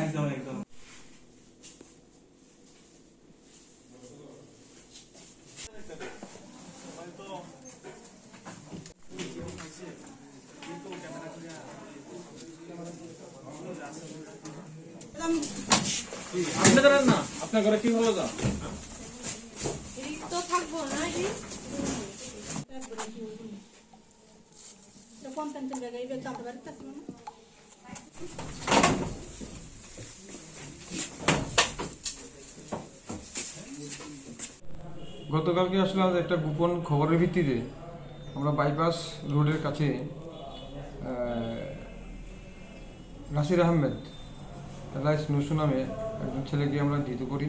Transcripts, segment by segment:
একদম একদম। আপনি জানেন না আপনার ঘরে কি হলো? যা তো থাকবো না গতকালকে আসলে আমাদের একটা গোপন খবরের ভিত্তিতে আমরা বাইপাস রোডের কাছে নাসির আহমেদ এলাইস নসু নামে একজন ছেলেকে আমরা ধৃত করি।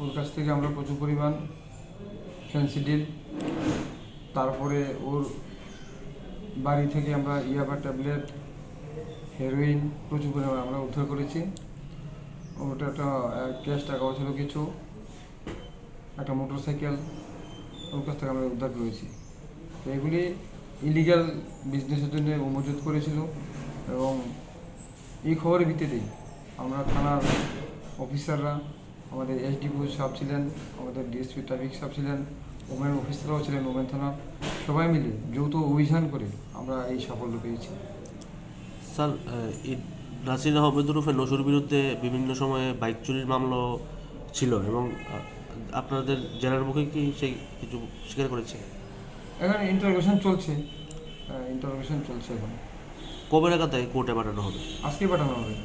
ওর কাছ থেকে আমরা প্রচুর পরিমাণ ফেন্সিডিল, তারপরে ওর বাড়ি থেকে আমরা ইয়াবা ট্যাবলেট, হেরোইন প্রচুর পরিমাণে আমরা উদ্ধার করেছি। ওটা একটা ক্যাশ টাকাও ছিল কিছু, একটা মোটরসাইকেল ওর কাছ থেকে আমরা উদ্ধার করেছি। তো এগুলি ইলিগাল বিজনেসের জন্য ও মজুত করেছিল এবং এই খবরের ভিত্তিতেই আমরা থানার অফিসাররা, আমাদের এসডিপিও সাহেব ছিলেন, আমাদের ডিএসপি ট্রাফিক সাহেব ছিলেন, ওমেন অফিসাররাও ছিলেন ওমেন থানার, সবাই মিলে যৌথ অভিযান করে আমরা এই সাফল্য পেয়েছি। স্যার, নাসির আহমেদ ওরফে নসুর বিরুদ্ধে বিভিন্ন সময়ে বাইক চুরির মামলা ছিল এবং আপনাদের জেলার মুখে কি সেই কিছু স্বীকার করেছে? এখন ইন্টারোগেশন চলছে এখন। কবে নাগাদ কোর্টে পাঠানো হবে? আজকে পাঠানো হবে।